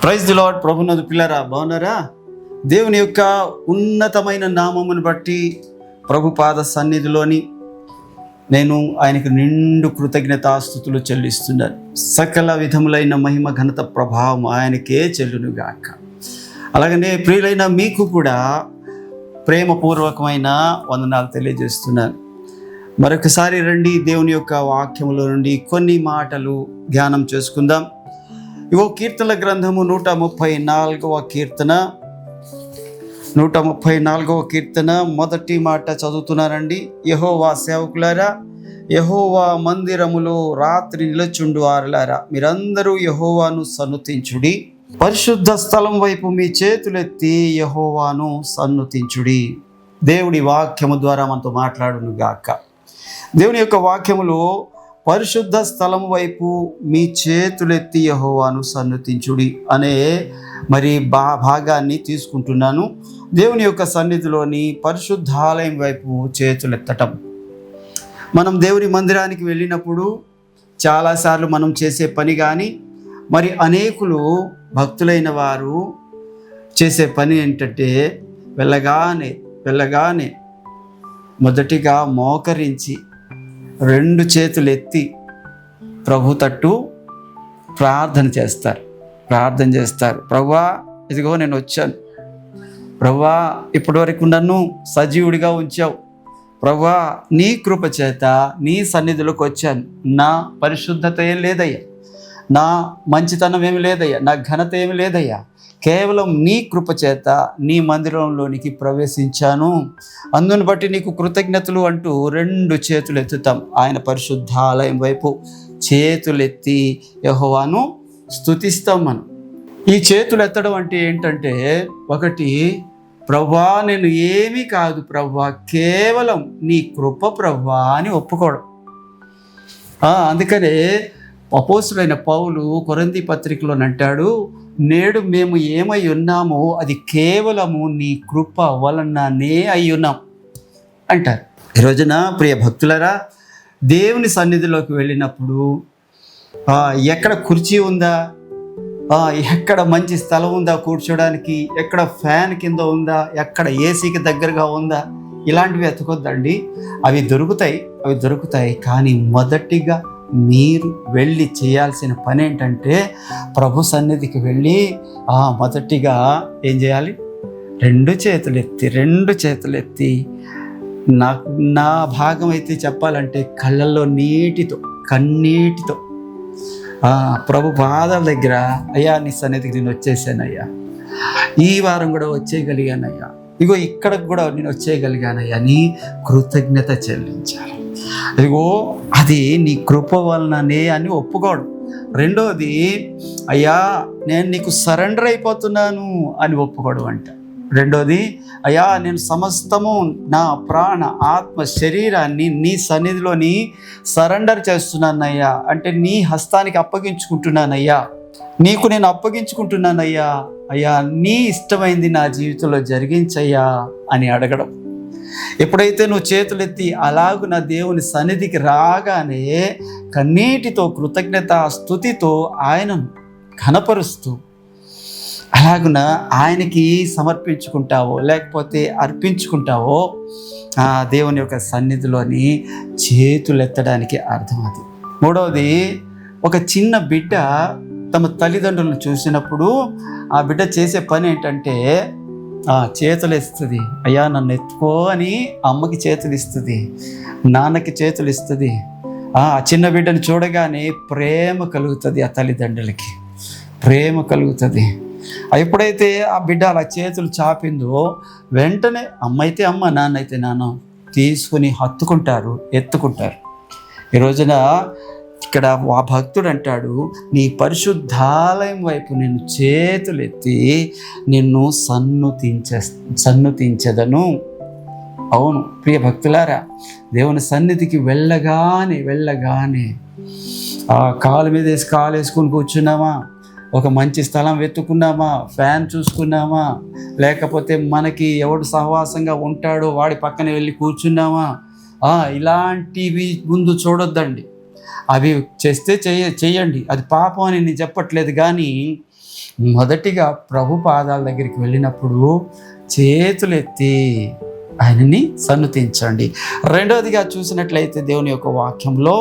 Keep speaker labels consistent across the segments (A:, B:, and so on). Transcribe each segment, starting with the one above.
A: Praise the lord. ప్రభునందు పిల్లరా, బాగున్నారా? దేవుని యొక్క ఉన్నతమైన నామమును బట్టి ప్రభు పాద సన్నిధిలోని నేను ఆయనకు నిండు కృతజ్ఞతాస్తుతులు చెల్లిస్తున్నాను. సకల విధములైన మహిమ ఘనత ప్రభావం ఆయనకే చెల్లునుగాక. అలాగనే ప్రియులైన మీకు కూడా ప్రేమపూర్వకమైన వందనాలు తెలియజేస్తున్నాను. మరొకసారి రండి, దేవుని యొక్క వాక్యములో నుండి కొన్ని మాటలు ధ్యానం చేసుకుందాం. ఇవో కీర్తనల గ్రంథము 134వ కీర్తన మొదటి మాట చదువుతున్నారండి. యెహోవా సేవకులారా, యెహోవా మందిరములో రాత్రి నిలచుండు వారులారా, మీరందరూ యెహోవాను సన్నుతించుడి. పరిశుద్ధ స్థలం వైపు మీ చేతులెత్తి యెహోవాను సన్నుతించుడి. దేవుడి వాక్యము ద్వారా మనతో మాట్లాడును గాక. దేవుని యొక్క వాక్యములో పరిశుద్ధ స్థలం వైపు మీ చేతులెత్తి యెహోవాను సన్నుతించుడి అనే భాగాన్ని తీసుకుంటున్నాను. దేవుని యొక్క సన్నిధిలోని పరిశుద్ధాలయం వైపు చేతులెత్తటం. మనం దేవుని మందిరానికి వెళ్ళినప్పుడు చాలాసార్లు మనం చేసే పని కానీ అనేకులు భక్తులైన వారు చేసే పని ఏంటంటే వెళ్ళగానే మొదటిగా మోకరించి 2 చేతులు ఎత్తి ప్రభు తట్టు ప్రార్థన చేస్తారు. ప్రభువా, ఇదిగో నేను వచ్చాను. ప్రభువా, ఇప్పటివరకు నన్ను సజీవుడిగా ఉంచావు. ప్రభువా, నీ కృప చేత నీ సన్నిధిలోకి వచ్చాను. నా పరిశుద్ధత ఏం లేదయ్యా, నా మంచితనం ఏమి లేదయ్యా, నా ఘనత ఏమి లేదయ్యా, కేవలం నీ కృప చేత నీ మందిరంలోనికి ప్రవేశించాను. అందును బట్టి నీకు కృతజ్ఞతలు అంటూ 2 చేతులు ఎత్తుతాం. ఆయన పరిశుద్ధాలయం వైపు చేతులెత్తి యెహోవాను స్తుతిస్తాం. మనం ఈ చేతులు ఎత్తడం అంటే ఏంటంటే, ఒకటి, ప్రభువా నేను ఏమీ కాదు ప్రభువా, కేవలం నీ కృప ప్రభువా అని ఒప్పుకోవడం. అందుకనే అపోస్తులైన పౌలు కొరింథీ పత్రికలో అంటాడు, నేడు మేము ఏమై ఉన్నామో అది కేవలము నీ కృప వలననే అయ్యున్నాం అంటారు. ఈ రోజున ప్రియ భక్తులరా, దేవుని సన్నిధిలోకి వెళ్ళినప్పుడు ఎక్కడ కుర్చీ ఉందా, ఎక్కడ మంచి స్థలం ఉందా కూర్చోడానికి, ఎక్కడ ఫ్యాన్ కింద ఉందా, ఎక్కడ ఏసీకి దగ్గరగా ఉందా, ఇలాంటివి ఎత్తుకొద్దండి. అవి దొరుకుతాయి. కానీ మొదటిగా మీరు వెళ్ళి చేయాల్సిన పని ఏంటంటే, ప్రభు సన్నిధికి వెళ్ళి మొదటిగా ఏం చేయాలి? 2 చేతులు ఎత్తి నా భాగం అయితే చెప్పాలంటే కళ్ళల్లో కన్నీటితో ప్రభు పాదాల దగ్గర, అయ్యా నీ సన్నిధికి నేను వచ్చేసానయ్యా, ఈ వారం కూడా వచ్చేయగలిగానయ్యా, ఇగో ఇక్కడికి కూడా నేను వచ్చేయగలిగానయ్యా అని కృతజ్ఞత చెల్లించాలి. అదిగో అది నీ కృప వలననే అని ఒప్పుకోవడం. రెండోది, అయ్యా నేను నీకు సరెండర్ అయిపోతున్నాను అని ఒప్పుకోవడం అంట. రెండోది, అయ్యా నేను సమస్తము నా ప్రాణ ఆత్మ శరీరాన్ని నీ సన్నిధిలోని సరెండర్ చేస్తున్నానయ్యా, అంటే నీ హస్తానికి అప్పగించుకుంటున్నానయ్యా, నీకు నేను అప్పగించుకుంటున్నానయ్యా, అయ్యా నీ ఇష్టమైంది నా జీవితంలో జరిగించయ్యా అని అడగడం. ఎప్పుడైతే నువ్వు చేతులెత్తి అలాగు నా దేవుని సన్నిధికి రాగానే కన్నీటితో కృతజ్ఞత స్తుతితో ఆయనను ఘనపరుస్తూ అలాగున ఆయనకి సమర్పించుకుంటావో లేకపోతే అర్పించుకుంటావో దేవుని యొక్క సన్నిధిలోని చేతులెత్తడానికి అర్థం అది. మూడవది, ఒక చిన్న బిడ్డ తమ తల్లిదండ్రులను చూసినప్పుడు ఆ బిడ్డ చేసే పని ఏంటంటే చేతులు ఇస్తుంది. అయ్యా నన్ను ఎత్తుకో అని అమ్మకి చేతులు ఇస్తుంది, నాన్నకి చేతులు ఇస్తుంది. ఆ చిన్న బిడ్డను చూడగానే ప్రేమ కలుగుతుంది, ఆ తల్లిదండ్రులకి ప్రేమ కలుగుతుంది. ఎప్పుడైతే ఆ బిడ్డ అలా చేతులు చాపిందో వెంటనే అమ్మ అయితే అమ్మ, నాన్న అయితే నాన్న తీసుకుని ఎత్తుకుంటారు. ఈ రోజున ఇక్కడ ఆ భక్తుడు అంటాడు, నీ పరిశుద్ధాలయం వైపు నేను చేతులెత్తి నిన్ను సన్నుతించెదను. అవును ప్రియ భక్తులారా, దేవుని సన్నిధికి వెళ్ళగానే కాలు మీద కాలు వేసుకుని కూర్చున్నామా, ఒక మంచి స్థలం వెతుకున్నామా, ఫ్యాన్ చూసుకున్నామా, లేకపోతే మనకి ఎవడు సహవాసంగా ఉంటాడో వాడి పక్కన వెళ్ళి కూర్చున్నామా, ఇలాంటివి ముందు చూడొద్దండి. అవి చేస్తే చేయండి, అది పాపం అని నేను చెప్పట్లేదు. కానీ మొదటిగా ప్రభు పాదాల దగ్గరికి వెళ్ళినప్పుడు చేతులెత్తి ఆయనని సన్నుతించండి. రెండవదిగా చూసినట్లయితే దేవుని యొక్క వాక్యంలో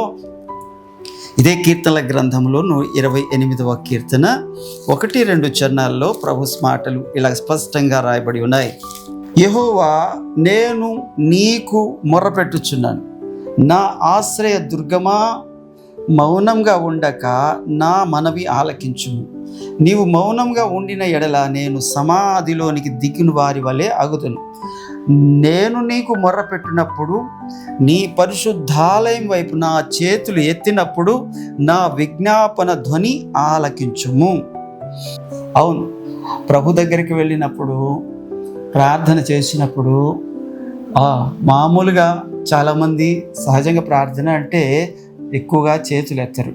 A: ఇదే కీర్తనల గ్రంథంలో 28వ కీర్తన 1-2 చరణాల్లో ప్రభు మాటలు ఇలా స్పష్టంగా రాయబడి ఉన్నాయి. యెహోవా, నేను నీకు మొర్రపెట్టుచున్నాను, నా ఆశ్రయ దుర్గమా, మౌనంగా ఉండక నా మనవి ఆలకించుము. నీవు మౌనంగా ఉండిన ఎడల నేను సమాధిలోనికి దిగిన వారి వలె అగుదును. నేను నీకు మొర్రపెట్టినప్పుడు, నీ పరిశుద్ధాలయం వైపు నా చేతులు ఎత్తినప్పుడు నా విజ్ఞాపన ధ్వని ఆలకించుము. అవును, ప్రభు దగ్గరికి వెళ్ళినప్పుడు, ప్రార్థన చేసినప్పుడు మామూలుగా చాలామంది సహజంగా ప్రార్థన అంటే ఎక్కువగా చేతులు ఎత్తరు.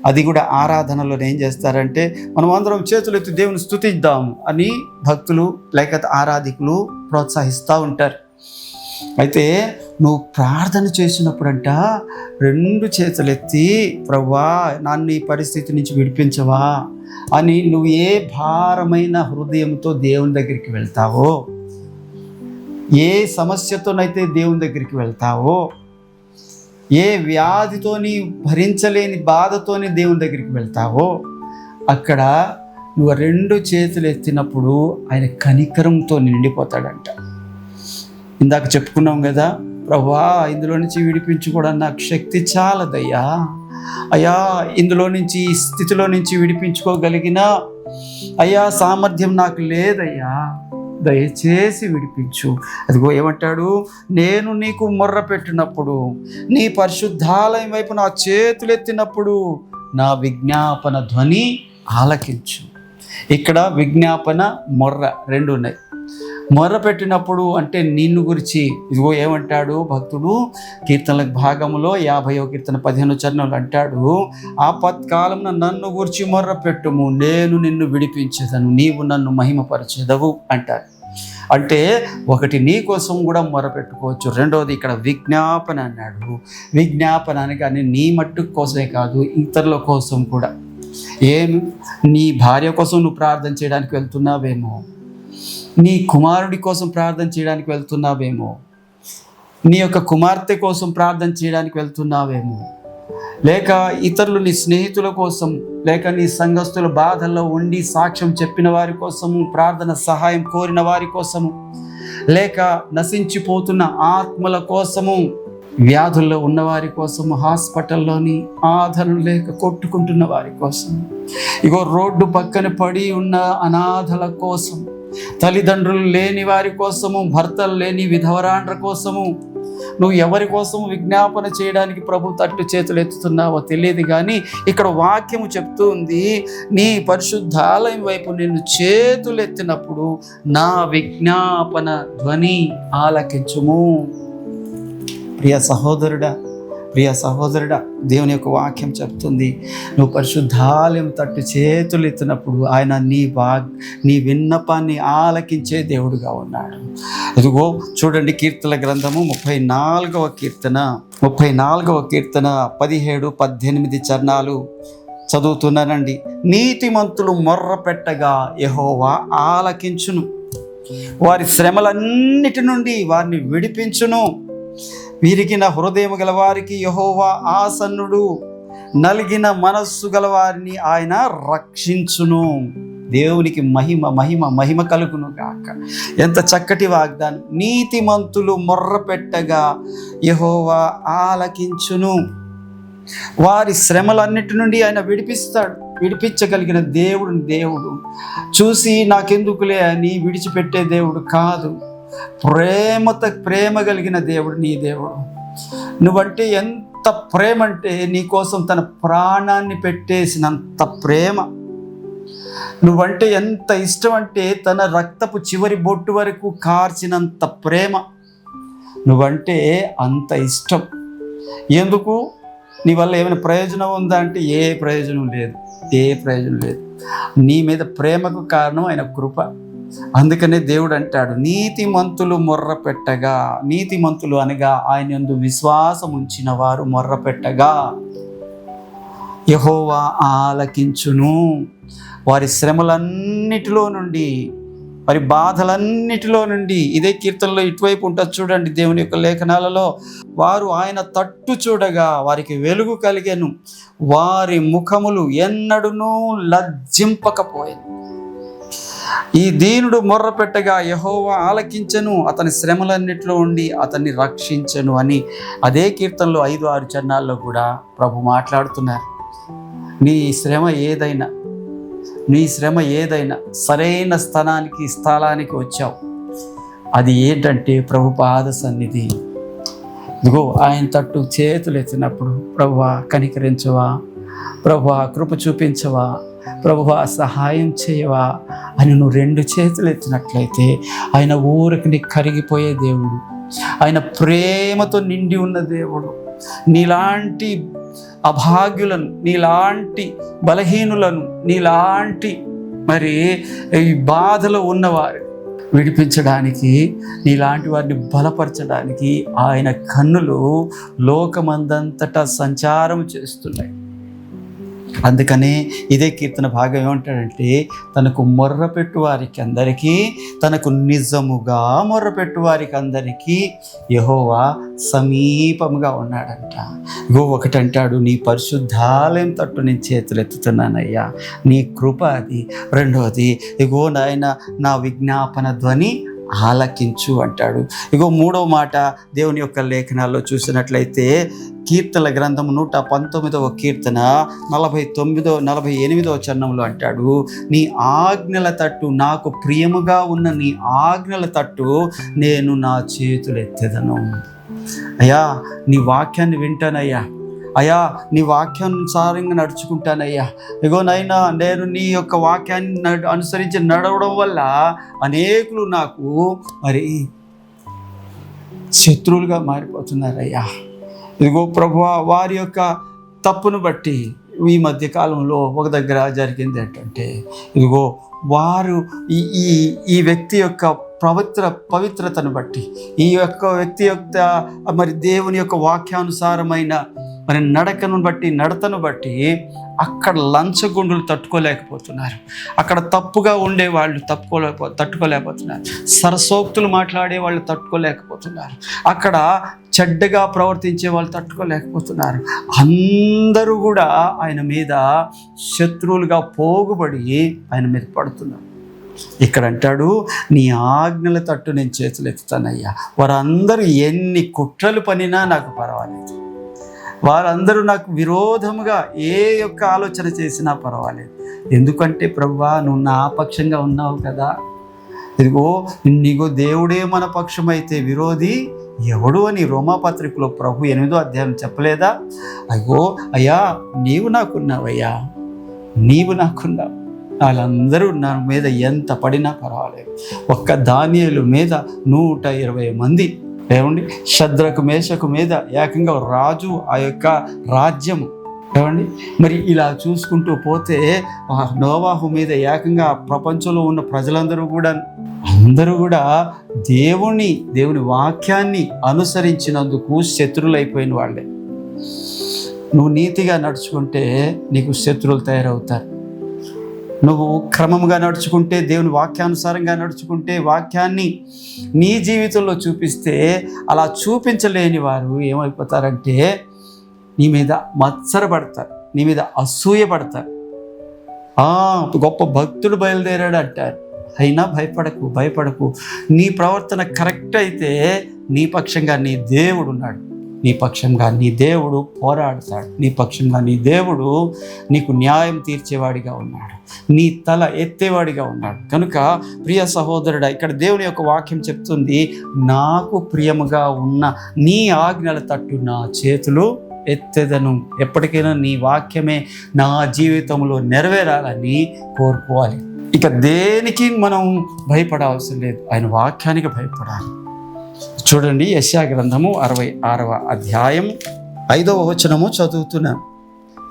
A: అది కూడా ఆరాధనలో ఏం చేస్తారంటే, మనం అందరం చేతులు ఎత్తి దేవుని స్తుతిద్దాము అని భక్తులు లేకపోతే ఆరాధికులు ప్రోత్సహిస్తూ ఉంటారు. అయితే నువ్వు ప్రార్థన చేసినప్పుడంట 2 చేతులు ఎత్తి, ప్రభువా నన్ను ఈ పరిస్థితి నుంచి విడిపించవా అని నువ్వు ఏ భారమైన హృదయంతో దేవుని దగ్గరికి వెళ్తావో, ఏ సమస్యతోనైతే దేవుని దగ్గరికి వెళ్తావో, ఏ వ్యాధితోని భరించలేని బాధతోని దేవుని దగ్గరికి వెళ్తావో, అక్కడ నువ్వు 2 చేతులు ఎత్తినప్పుడు ఆయన కనికరంతో నిండిపోతాడంట. ఇందాక చెప్పుకున్నాం కదా, ప్రభువా ఇందులో నుంచి విడిపించుకోవడం నాకు శక్తి చాలదయ్యా, అయ్యా ఇందులో నుంచి ఈ స్థితిలో నుంచి విడిపించుకోగలిగిన అయ్యా సామర్థ్యం నాకు లేదయ్యా, దయచేసి విడిపించు. అదిగో ఏమంటాడు, నేను నీకు మొర్ర పెట్టినప్పుడు, నీ పరిశుద్ధాలయం వైపు నా చేతులు ఎత్తినప్పుడు నా విజ్ఞాపన ధ్వని ఆలకించు. ఇక్కడ విజ్ఞాపన, మొర్ర 2 ఉన్నాయి. మొర్ర పెట్టినప్పుడు అంటే నిన్ను గురించి, ఇదిగో ఏమంటాడు భక్తుడు కీర్తనల భాగంలో 50వ కీర్తన 15వ చరణంలో అంటాడు, ఆపత్కాలమున నన్ను గురించి మొర్ర పెట్టుము, నేను నిన్ను విడిపించేదను, నీవు నన్ను మహిమపరచెదవు అంటారు. అంటే ఒకటి నీ కోసం కూడా మొర్ర పెట్టుకోవచ్చు. రెండవది ఇక్కడ విజ్ఞాపన అన్నాడు. విజ్ఞాపన అనగానే నీ మట్టు కోసమే కాదు, ఇతరుల కోసం కూడా. నీ భార్య కోసం నువ్వు ప్రార్థన చేయడానికి వెళ్తున్నావేమో, నీ కుమారుడి కోసం ప్రార్థన చేయడానికి వెళ్తున్నావేమో, నీ యొక్క కుమార్తె కోసం ప్రార్థన చేయడానికి వెళ్తున్నావేమో, లేక ఇతరులు నీ స్నేహితుల కోసం, లేక నీ సంఘస్థుల బాధల్లో ఉండి సాక్ష్యం చెప్పిన వారి కోసము, ప్రార్థన సహాయం కోరిన వారి కోసము, లేక నశించిపోతున్న ఆత్మల కోసము, వ్యాధుల్లో ఉన్నవారి కోసము, హాస్పిటల్లోని ఆదరణ లేక కొట్టుకుంటున్న వారి కోసం, ఇగో రోడ్డు పక్కన పడి ఉన్న అనాథల కోసం, తల్లిదండ్రులు లేని వారి కోసము, భర్తలు లేని విధవరాండ్ర కోసము, నువ్వు ఎవరి కోసము విజ్ఞాపన చేయడానికి ప్రభు తట్టు చేతులు ఎత్తుతున్నావో తెలియదు, కానీ ఇక్కడ వాక్యము చెప్తూ ఉంది, నీ పరిశుద్ధాలయం వైపు నిన్ను చేతులు ఎత్తినప్పుడు నా విజ్ఞాపన ధ్వని ఆలకించుము. ప్రియ సహోదరుడా, దేవుని యొక్క వాక్యం చెప్తుంది, నువ్వు పరిశుద్ధాలయం తట్టు చేతులు ఎత్తినప్పుడు ఆయన నీ విన్నపాన్ని ఆలకించే దేవుడుగా ఉన్నాడు. అదిగో చూడండి, కీర్తన గ్రంథము 34వ కీర్తన 17-18 చరణాలు చదువుతున్నానండి. నీతిమంతులు మొర్ర పెట్టగా యెహోవా ఆలకించును, వారి శ్రమలన్నిటి నుండి వారిని విడిపించును. విరిగిన హృదయం గల వారికి యెహోవా ఆసన్నుడు, నలిగిన మనస్సు గల వారిని ఆయన రక్షించును. దేవునికి మహిమ కలుగును గాక. ఎంత చక్కటి వాగ్దానం. నీతిమంతులు మొర్ర పెట్టగా యెహోవా ఆలకించును, వారి శ్రమలన్నిటి నుండి ఆయన విడిపించగలిగిన దేవుడు చూసి నాకెందుకులే అని విడిచిపెట్టే దేవుడు కాదు. ప్రేమ కలిగిన దేవుడు నీ దేవుడు. నువ్వంటే ఎంత ప్రేమ అంటే నీ కోసం తన ప్రాణాన్ని పెట్టేసినంత ప్రేమ. నువ్వంటే ఎంత ఇష్టం అంటే తన రక్తపు చివరి బొట్టు వరకు కార్చినంత ప్రేమ. నువ్వంటే అంత ఇష్టం. ఎందుకు? నీ వల్ల ఏమైనా ప్రయోజనం ఉందా అంటే ఏ ప్రయోజనం లేదు. నీ మీద ప్రేమకు కారణం ఆయన కృప. అందుకనే దేవుడు అంటాడు, నీతిమంతులు మొర్ర పెట్టగా, నీతిమంతులు అనగా ఆయన యందు విశ్వాసం ఉంచిన వారు మొర్ర పెట్టగా యెహోవా ఆలకించును. వారి శ్రమలన్నిటిలో నుండి, వారి బాధలన్నిటిలో నుండి, ఇదే కీర్తనలో ఇటువైపు ఉంటుంది చూడండి దేవుని యొక్క లేఖనాలలో, వారు ఆయన తట్టు చూడగా వారికి వెలుగు కలిగెను, వారి ముఖములు ఎన్నడూనూ లజ్జింపకపోయెను. ఈ దీనుడు మొర్ర పెట్టగా యెహోవా ఆలకించెను, అతని శ్రమలన్నిటిలో ఉండి అతన్ని రక్షించెను అని అదే కీర్తనలో 5-6 చరణాల్లో కూడా ప్రభు మాట్లాడుతున్నారు. నీ శ్రమ ఏదైనా, నీ శ్రమ ఏదైనా సరైన స్థలానికి వచ్చావు. అది ఏంటంటే ప్రభు పాద సన్నిధి. ఇదిగో ఆయన తట్టు చేతులు ఎత్తినప్పుడు, ప్రభువా కనికరించవా, ప్రభువా కృప చూపించవా, ప్రభువా సహాయం చేయవా అని నువ్వు 2 చేతులు ఎత్తినట్లయితే ఆయన ఊరికి కరిగిపోయే దేవుడు, ఆయన ప్రేమతో నిండి ఉన్న దేవుడు. నీలాంటి అభాగ్యులను, నీలాంటి బలహీనులను, నీలాంటి మరి ఈ బాధలో ఉన్నవారు విడిపించడానికి, నీలాంటి వారిని బలపరచడానికి ఆయన కన్నులు లోకమందంతటా సంచారం చేస్తున్నాయి. అందుకనే ఇదే కీర్తన భాగం ఏమంటాడంటే, తనకు మొర్రపెట్టు వారికి అందరికీ, తనకు నిజముగా మొర్రపెట్టు వారికి అందరికీ యెహోవా సమీపముగా ఉన్నాడంట. ఇగో ఒకటంటాడు, నీ పరిశుద్ధాలయం తట్టు నేను చేతులు ఎత్తుతున్నానయ్యా, నీ కృప అది. రెండవది, ఇగో నాయన నా విజ్ఞాపన ధ్వని ఆలకించు అంటాడు. ఇగో మూడవ మాట దేవుని యొక్క లేఖనాల్లో చూసినట్లయితే కీర్తనల గ్రంథం 119వ కీర్తన 48వ చరణంలో అంటాడు, నీ ఆజ్ఞల తట్టు, నాకు ప్రియముగా ఉన్న నీ ఆజ్ఞల తట్టు నేను నా చేతులు ఎత్తెదను. అయ్యా నీ వాక్యాన్ని వింటానయ్యా, అయ్యా నీ వాక్యానుసారంగా నడుచుకుంటానయ్యా. ఇగో నైనా నేను నీ యొక్క వాక్యాన్ని అనుసరించి నడవడం వల్ల అనేకులు నాకు మరి శత్రువులుగా మారిపోతున్నారయ్యా. ఇదిగో ప్రభువా, వారి యొక్క తప్పును బట్టి ఈ మధ్యకాలంలో ఒక దగ్గర జరిగింది ఏంటంటే, ఇదిగో వారు ఈ వ్యక్తి యొక్క పవిత్రతను బట్టి, ఈ యొక్క వ్యక్తి యొక్క మరి దేవుని యొక్క వాక్యానుసారమైన మరి నడతను బట్టి అక్కడ లంచగొండులు తట్టుకోలేకపోతున్నారు, అక్కడ తప్పుగా ఉండే వాళ్ళు తట్టుకోలేకపోతున్నారు, సరసోక్తులు మాట్లాడే వాళ్ళు తట్టుకోలేకపోతున్నారు, అక్కడ చెడ్డగా ప్రవర్తించే వాళ్ళు తట్టుకోలేకపోతున్నారు. అందరూ కూడా ఆయన మీద శత్రువులుగా పోగుబడి ఆయన మీద పడుతున్నారు. ఇక్కడ అంటాడు, నీ ఆజ్ఞల తట్టు నేను చేతులు ఎత్తుతానయ్యా. వారందరూ ఎన్ని కుట్రలు పనినా నాకు పర్వాలేదు, వారందరూ నాకు విరోధముగా ఏ యొక్క ఆలోచన చేసినా పర్వాలేదు. ఎందుకంటే ప్రభువా, నువ్వు నా పక్షంగా ఉన్నావు కదా. ఇదిగో నీకు దేవుడే మన పక్షమైతే విరోధి ఎవడు అని రోమాపత్రికలో ప్రభు 8వ అధ్యాయం చెప్పలేదా? అయ్యో అయ్యా, నీవు నాకున్నావయ్యా, నీవు నాకున్నావు. వాళ్ళందరూ నా మీద ఎంత పడినా పర్వాలేదు. ఒక్క దానియేలు మీద 120 మంది ఏమండి, శద్రకు మేషకు మీద ఏకంగా రాజు ఆ యొక్క రాజ్యము ఏమండి. మరి ఇలా చూసుకుంటూ పోతే నోవాహు మీద ఏకంగా ప్రపంచంలో ఉన్న ప్రజలందరూ కూడా దేవుని వాక్యాన్ని అనుసరించినందుకు శత్రువులైపోయిన వాళ్ళే. నువ్వు నీతిగా నడుచుకుంటే నీకు శత్రువులు తయారవుతారు. నువ్వు క్రమంగా నడుచుకుంటే, దేవుని వాక్యానుసారంగా నడుచుకుంటే, వాక్యాన్ని నీ జీవితంలో చూపిస్తే, అలా చూపించలేని వారు ఏమైపోతారంటే నీ మీద మత్సరపడతారు, నీ మీద అసూయపడతారు. గొప్ప భక్తుడు బయలుదేరాడు అంటారు. అయినా భయపడకు. నీ ప్రవర్తన కరెక్ట్ అయితే నీ పక్షంగా నీ దేవుడు ఉన్నాడు, నీ పక్షంగా నీ దేవుడు పోరాడతాడు, నీ పక్షంగా నీ దేవుడు నీకు న్యాయం తీర్చేవాడిగా ఉన్నాడు, నీ తల ఎత్తేవాడిగా ఉన్నాడు. కనుక ప్రియ సహోదరుడా, ఇక్కడ దేవుని యొక్క వాక్యం చెప్తుంది, నాకు ప్రియముగా ఉన్న నీ ఆజ్ఞల తట్టు నా చేతులు ఎత్తెదను. ఎప్పటికైనా నీ వాక్యమే నా జీవితంలో నెరవేరాలని కోరుకోవాలి. ఇక దేనికి మనం భయపడాల్సిన లేదు, ఆయన వాక్యానికి భయపడాలి. చూడండి, యెషయా గ్రంథము 66వ అధ్యాయం 5వ వచనము చదువుతున్నాను.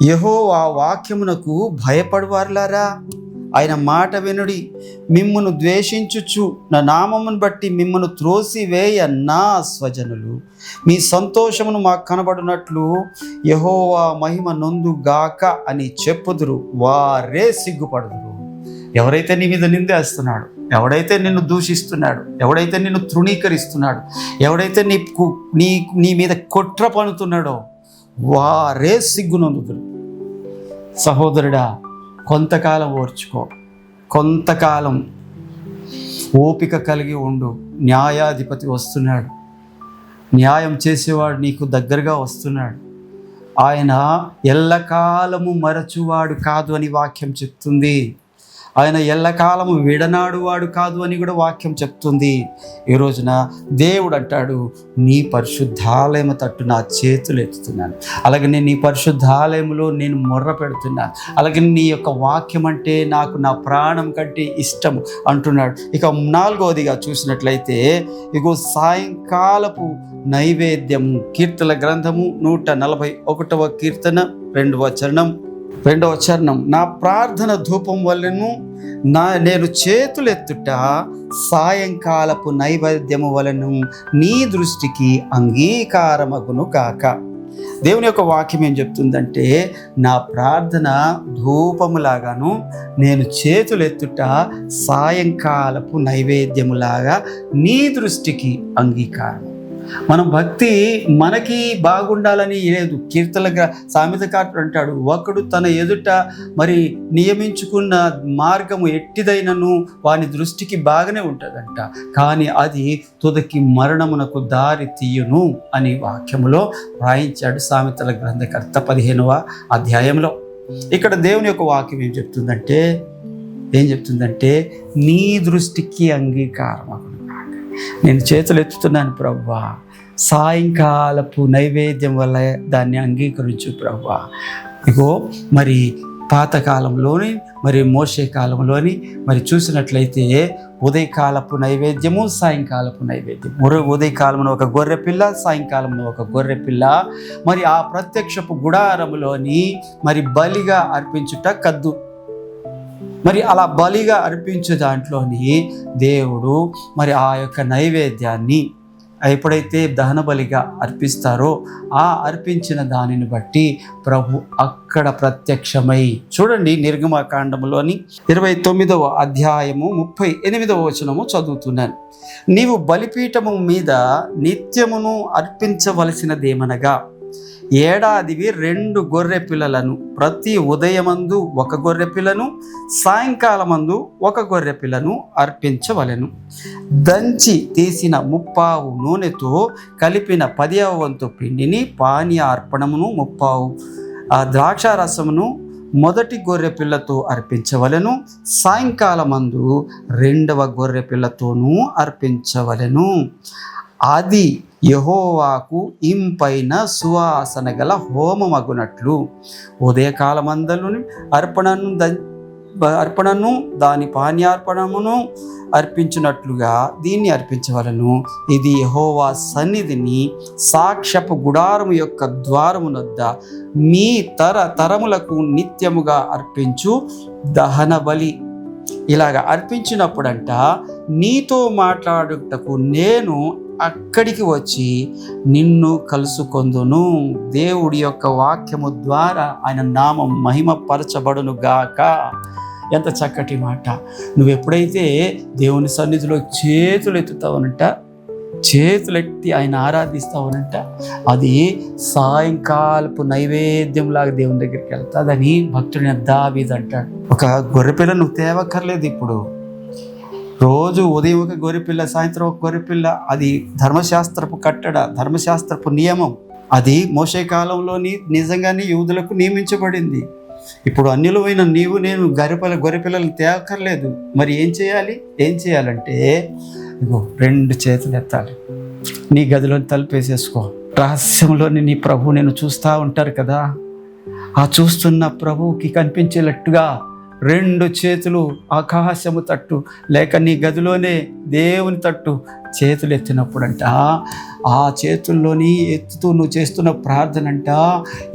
A: యెహోవా వాక్యమునకు భయపడువారులారా, ఆయన మాట వినుడి. మిమ్మును ద్వేషించుచు నా నామమును బట్టి మిమ్మును త్రోసివేయ నా స్వజనులు మీ సంతోషమును మాకు కనబడినట్లు యెహోవా మహిమ నొందుగాక అని చెప్పుదురు, వారే సిగ్గుపడుదురు. ఎవరైతే నీ మీద నిందేస్తున్నాడు, ఎవడైతే నిన్ను దూషిస్తున్నాడు, ఎవడైతే నిన్ను తృణీకరిస్తున్నాడు, ఎవడైతే నీ మీద కుట్ర పన్నుతున్నాడో వారే సిగ్గునందుతురు. సహోదరుడా, కొంతకాలం ఓర్చుకో, కొంతకాలం ఓపిక కలిగి ఉండు. న్యాయాధిపతి వస్తున్నాడు, న్యాయం చేసేవాడు నీకు దగ్గరగా వస్తున్నాడు. ఆయన ఎల్లకాలము మరచువాడు కాదు అని వాక్యం చెప్తుంది. ఆయన ఎల్లకాలము విడనాడువాడు కాదు అని కూడా వాక్యం చెప్తుంది. ఈ రోజున దేవుడు అంటాడు, నీ పరిశుద్ధాలయము తట్టు నా చేతులు ఎత్తుతున్నాను, అలాగే నేను నీ పరిశుద్ధాలయంలో నేను మొర్ర పెడుతున్నాను, అలాగే నీ యొక్క వాక్యం అంటే నాకు నా ప్రాణం కంటే ఇష్టం అంటున్నాడు. ఇక 4వదిగా చూసినట్లయితే, ఇగో సాయంకాలపు నైవేద్యము, కీర్తన గ్రంథము 141వ కీర్తన 2వ చరణం, నా ప్రార్థన ధూపం వలెను నేను చేతులెత్తుట సాయంకాలపు నైవేద్యము వలెను నీ దృష్టికి అంగీకారమగును గాక. దేవుని యొక్క వాక్యం ఏం చెప్తుందంటే, నా ప్రార్థన ధూపములాగాను నేను చేతులెత్తుట సాయంకాలపు నైవేద్యములాగా నీ దృష్టికి అంగీకారం. మనం భక్తి మనకి బాగుండాలని లేదు. సామెతకారుడు అంటాడు, ఒకడు తన ఎదుట మరి నియమించుకున్న మార్గము ఎట్టిదైనను వాని దృష్టికి బాగానే ఉంటుందంట, కానీ అది తుదకి మరణమునకు దారి తీయును అని వాక్యములో వ్రాయించాడు సామెతల గ్రంథకర్త 15వ అధ్యాయంలో. ఇక్కడ దేవుని యొక్క వాక్యం ఏం చెప్తుందంటే నీ దృష్టికి అంగీకారం. నేను చేతులు ఎత్తుతున్నాను ప్రభువా, సాయంకాలపు నైవేద్యం వల్ల దాన్ని అంగీకరించు ప్రభువా. ఇగో మరి పాతకాలంలోని మరి మోషే కాలంలోని మరి చూసినట్లయితే ఉదయకాలపు నైవేద్యము, సాయంకాలపు నైవేద్యం. ఉదయకాలంలో ఒక గొర్రెపిల్ల, సాయంకాలంలో ఒక గొర్రెపిల్ల. మరి ఆ ప్రత్యక్షపు గుడారములోని మరి బలిగా అర్పించుట కద్దు. మరి అలా బలిగా అర్పించే దాంట్లోని దేవుడు మరి ఆ యొక్క నైవేద్యాన్ని ఎప్పుడైతే దహన బలిగా అర్పిస్తారో ఆ అర్పించిన దానిని బట్టి ప్రభు అక్కడ ప్రత్యక్షమై, చూడండి నిర్గమకాండములోని 29వ అధ్యాయము 38వ వచనము చదువుతున్నాను. నీవు బలిపీఠము మీద నిత్యమును అర్పించవలసినదేమనగా ఏడాదివి 2 గొర్రె పిల్లలను, ప్రతి ఉదయమందు 1 గొర్రె పిల్లను, సాయంకాలమందు 1 గొర్రె పిల్లను అర్పించవలెను. దంచి తీసిన 1/2 నూనెతో కలిపిన 10వ వంతు పిండిని పానీయ అర్పణమును 1/2 ద్రాక్షారసమును మొదటి గొర్రె పిల్లతో అర్పించవలెను. సాయంకాలమందు 2వ గొర్రె పిల్లతోనూ అర్పించవలెను. అది యెహోవాకు ఇంపైన సువాసన గల హోమమగునట్లు ఉదయకాలమందలుని అర్పణను దాని పానీయార్పణమును అర్పించినట్లుగా దీన్ని అర్పించవలను. ఇది యెహోవా సన్నిధిని సాక్ష్యపు గుడారము యొక్క ద్వారమునొద్ద మీ తరములకు నిత్యముగా అర్పించు దహన బలి. ఇలాగ అర్పించినప్పుడంట నీతో మాట్లాడుటకు నేను అక్కడికి వచ్చి నిన్ను కలుసుకొందును. దేవుడి యొక్క వాక్యము ద్వారా ఆయన నామం మహిమపరచబడును గాక. ఎంత చక్కటి మాట. నువ్వు ఎప్పుడైతే దేవుని సన్నిధిలో చేతులెత్తి ఆయన ఆరాధిస్తావనంట, అది సాయంకాలపు నైవేద్యంలాగా దేవుని దగ్గరికి వెళ్తాదని భక్తుడైన దావీదు అంటాడు. ఒక గొర్రెపిల్ల నువ్వు తేవక్కర్లేదు. ఇప్పుడు రోజు ఉదయం ఒక గొర్రెపిల్ల, సాయంత్రం ఒక గొర్రెపిల్ల. అది ధర్మశాస్త్రపు నియమం. అది మోషే కాలంలోని నిజంగానే యూదులకు నియమించబడింది. ఇప్పుడు అన్యులమైన నీవు నేను గొర్రెపిల్లలు తేవక్కర్లేదు. మరి ఏం చేయాలంటే ఇగో 2 చేతులు ఎత్తాలి, నీ గదిలోని తలుపేసేసుకో. రహస్యంలోని నీ ప్రభు నేను చూస్తూ ఉంటారు కదా, ఆ చూస్తున్న ప్రభువుకి కనిపించేటట్టుగా 2 చేతులు ఆకాశము తట్టు లేక నీ గదిలోనే దేవుని తట్టు చేతులు ఎత్తినప్పుడంట, ఆ చేతుల్లోని ఎత్తుతూ నువ్వు చేస్తున్న ప్రార్థన అంట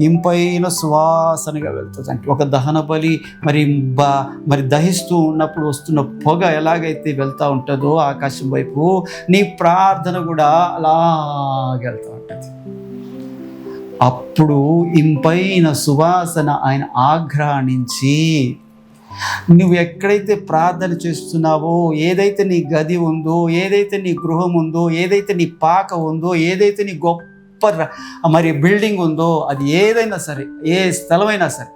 A: ఇంపైన సువాసనగా వెళ్తుందంట. ఒక దహన బలి మరి దహిస్తూ ఉన్నప్పుడు వస్తున్న పొగ ఎలాగైతే వెళ్తూ ఉంటుందో ఆకాశం వైపు, నీ ప్రార్థన కూడా అలాగెళ్తూ ఉంటుంది. అప్పుడు ఇంపైన సువాసన ఆయన ఆఘ్రాణించి నువ్వు ఎక్కడైతే ప్రార్థన చేస్తున్నావో, ఏదైతే నీ గది ఉందో, ఏదైతే నీ గృహం ఉందో, ఏదైతే నీ పాక ఉందో, ఏదైతే నీ గొప్ప మరి బిల్డింగ్ ఉందో, అది ఏదైనా సరే, ఏ స్థలమైనా సరే,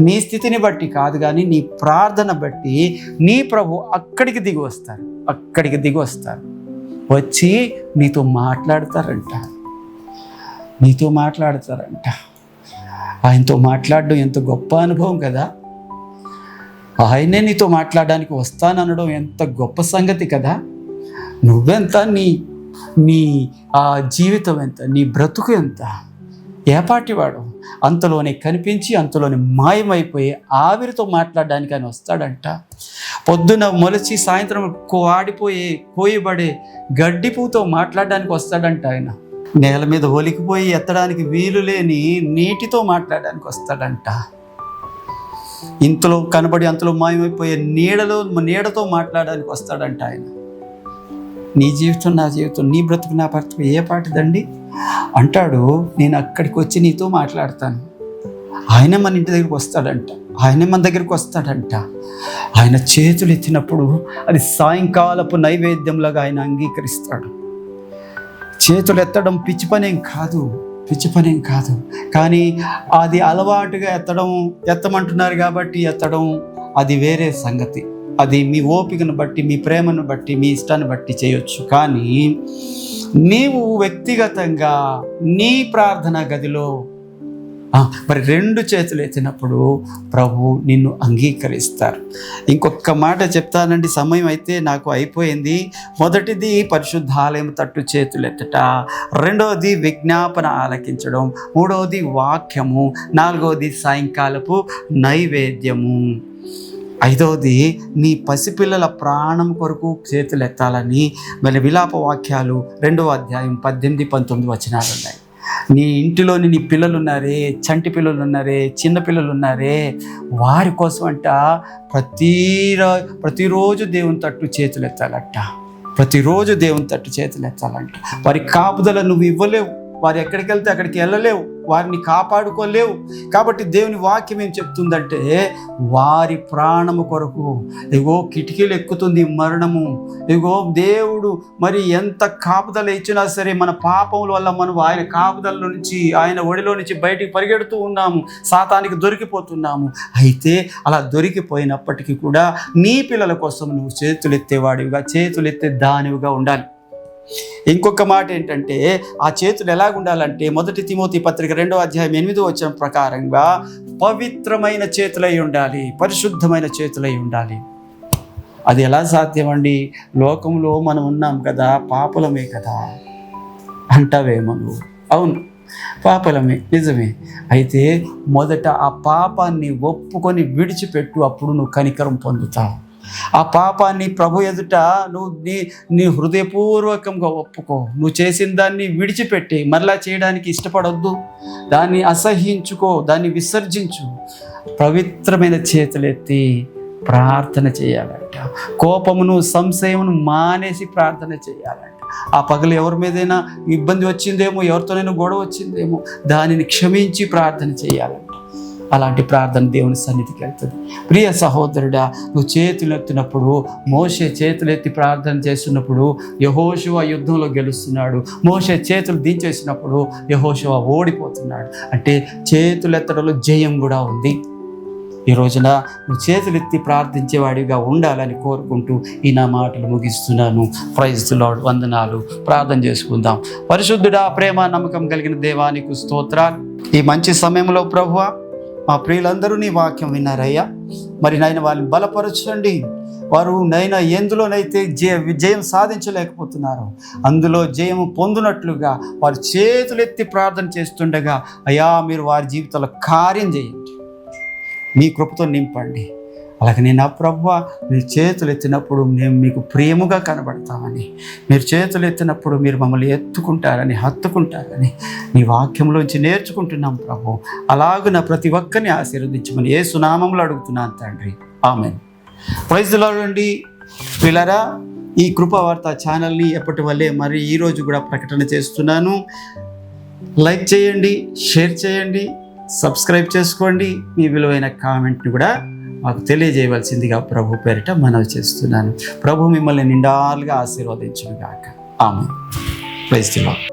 A: నీ స్థితిని బట్టి కాదు కానీ నీ ప్రార్థన బట్టి నీ ప్రభు అక్కడికి దిగి వస్తారు. వచ్చి నీతో మాట్లాడతారంట. ఆయనతో మాట్లాడడం ఎంత గొప్ప అనుభవం కదా. ఆయనే నీతో మాట్లాడడానికి వస్తాననడం ఎంత గొప్ప సంగతి కదా. నువ్వెంత, నీ జీవితం ఎంత, నీ బ్రతుకు ఎంత, ఏపాటివాడు, అంతలోనే కనిపించి అంతలోనే మాయమైపోయి ఆవిరితో మాట్లాడడానికి ఆయన వస్తాడంట. పొద్దున మొలచి సాయంత్రం వాడిపోయి కోయబడే గడ్డి పువ్వుతో మాట్లాడడానికి వస్తాడంట. ఆయన నేల మీద ఒలికిపోయి ఎత్తడానికి వీలు లేని నీటితో మాట్లాడడానికి వస్తాడంట. ఇంతలో కనబడి అంతలో మాయమైపోయే నీడతో మాట్లాడడానికి వస్తాడంట ఆయన. నీ జీవితం, నా జీవితం, నీ బ్రతుకు, నా బ్రతుకు ఏ పాటిదండి అంటాడు. నేను అక్కడికి వచ్చి నీతో మాట్లాడతాను. ఆయనే మన ఇంటి దగ్గరికి వస్తాడంట. ఆయనే మన దగ్గరికి వస్తాడంట. ఆయన చేతులు ఎత్తినప్పుడు అది సాయంకాలపు నైవేద్యంలాగా ఆయన అంగీకరిస్తాడు. చేతులు ఎత్తడం పిచ్చి పనేం కాదు. కానీ అది అలవాటుగా ఎత్తమంటున్నారు కాబట్టి ఎత్తడం అది వేరే సంగతి. అది మీ ఓపికను బట్టి, మీ ప్రేమను బట్టి, మీ ఇష్టాన్ని బట్టి చేయొచ్చు. కానీ నీవు వ్యక్తిగతంగా నీ ప్రార్థన గదిలో మరి 2 చేతులు ఎత్తినప్పుడు ప్రభు నిన్ను అంగీకరిస్తారు. ఇంకొక మాట చెప్తానండి, సమయం అయితే నాకు అయిపోయింది. మొదటిది పరిశుద్ధాలయం తట్టు చేతులు ఎత్తట, 2వది విజ్ఞాపన ఆలకించడం, 3వది వాక్యము, 4వది సాయంకాలపు నైవేద్యము, 5వది నీ పసిపిల్లల ప్రాణం కొరకు చేతులు ఎత్తాలని. మరి విలాప వాక్యాలు 2వ అధ్యాయం 18-19 వచనాలు ఉన్నాయి. నీ ఇంటిలోని నీ పిల్లలు ఉన్నారే, చంటి పిల్లలు ఉన్నారే, చిన్న పిల్లలు ఉన్నారే, వారి కోసం అంట ప్రతిరోజు దేవుని తట్టు చేతులు ఎత్తాలంట. వారి కాపుదల నువ్వు ఇవ్వలేవు. వారు ఎక్కడికి వెళ్తే అక్కడికి వెళ్ళలేవు, వారిని కాపాడుకోలేవు. కాబట్టి దేవుని వాక్యం ఏం చెప్తుందంటే, వారి ప్రాణము కొరకు ఇగో కిటికీలు ఎక్కుతుంది మరణము. ఇగో దేవుడు మరి ఎంత కాపుదల ఇచ్చినా సరే మన పాపముల వల్ల మనం ఆయన కాపుదల నుంచి, ఆయన ఒడిలో నుంచి బయటికి పరిగెడుతూ ఉన్నాము, సాతానికి దొరికిపోతున్నాము. అయితే అలా దొరికిపోయినప్పటికీ కూడా నీ పిల్లల కోసం నువ్వు చేతులెత్తే దానివిగా ఉండాలి. ఇంకొక మాట ఏంటంటే, ఆ చేతులు ఎలాగుండాలంటే 1 తిమోతి పత్రిక 2వ అధ్యాయం 8వ వచనం ప్రకారంగా పవిత్రమైన చేతులై ఉండాలి, పరిశుద్ధమైన చేతులై ఉండాలి. అది ఎలా సాధ్యమండి? లోకంలో మనం ఉన్నాం కదా, పాపలమే కదా అంటావేమో నువ్వు. అవును, పాపలమే, నిజమే. అయితే మొదట ఆ పాపాన్ని ఒప్పుకొని విడిచిపెట్టు, అప్పుడు నువ్వు కనికరం పొందుతావు. ఆ పాపాన్ని ప్రభు ఎదుట నువ్వు నీ హృదయపూర్వకంగా ఒప్పుకో. నువ్వు చేసిన దాన్ని విడిచిపెట్టి మరలా చేయడానికి ఇష్టపడొద్దు. దాన్ని అసహ్యించుకో, దాన్ని విసర్జించు. పవిత్రమైన చేతులెత్తి ప్రార్థన చేయాలంట. కోపమును, సంశయమును మానేసి ప్రార్థన చేయాలంట. ఆ పగలు ఎవరి మీదైనా ఇబ్బంది వచ్చిందేమో, ఎవరితోనైనా గొడవ వచ్చిందేమో, దానిని క్షమించి ప్రార్థన చేయాలంట. అలాంటి ప్రార్థన దేవుని సన్నిధికి వెళ్తుంది. ప్రియ సహోదరుడా, నువ్వు చేతులు ఎత్తినప్పుడు, మోషే చేతులెత్తి ప్రార్థన చేస్తున్నప్పుడు యెహోషువ యుద్ధంలో గెలుస్తున్నాడు. మోషే చేతులు దించేసినప్పుడు యెహోషువ ఓడిపోతున్నాడు. అంటే చేతులెత్తడంలో జయం కూడా ఉంది. ఈ రోజున నువ్వు చేతులెత్తి ప్రార్థించేవాడిగా ఉండాలని కోరుకుంటూ ఈ నా మాటలు ముగిస్తున్నాను. Praise the lord. వందనాలు. ప్రార్థన చేసుకుందాం. పరిశుద్ధుడా, ప్రేమ నమ్మకం కలిగిన దేవానికి స్తోత్రాలు. ఈ మంచి సమయంలో ప్రభువా, మా ప్రియులందరూ నీ వాక్యం విన్నారయ్యా. మరి నాయన వాళ్ళని బలపరచండి. వారు నైనా ఎందులోనైతే జయం సాధించలేకపోతున్నారో అందులో జయం పొందినట్లుగా వారు చేతులెత్తి ప్రార్థన చేస్తుండగా అయ్యా మీరు వారి జీవితంలో కార్యం చేయండి, మీ కృపతో నింపండి. అలాగే నా ప్రభువా, మీరు చేతులు ఎత్తినప్పుడు మేము మీకు ప్రేమగా కనబడతామని, మీరు చేతులు ఎత్తినప్పుడు మీరు మమ్మల్ని ఎత్తుకుంటారని, హత్తుకుంటారని నీ వాక్యంలోంచి నేర్చుకుంటున్నాం ప్రభు. అలాగున ప్రతి ఒక్కరిని ఆశీర్వదించమని యేసు నామములో అడుగుతున్నాను తండ్రి. ఆమేన్. ప్రైజ్ ది లార్డ్ అండి. పిల్లరా, ఈ కృపావార్త ఛానల్ని ఎప్పటి వల్లే మరి ఈరోజు కూడా ప్రకటన చేస్తున్నాను. లైక్ చేయండి, షేర్ చేయండి, సబ్స్క్రైబ్ చేసుకోండి. మీ విలువైన కామెంట్ని కూడా మాకు తెలియజేయవలసిందిగా ప్రభు పేరిట మనవి చేస్తున్నాను. ప్రభు మిమ్మల్ని నిండాలుగా ఆశీర్వదించును గాక. ఆమేన్. Praise the lord.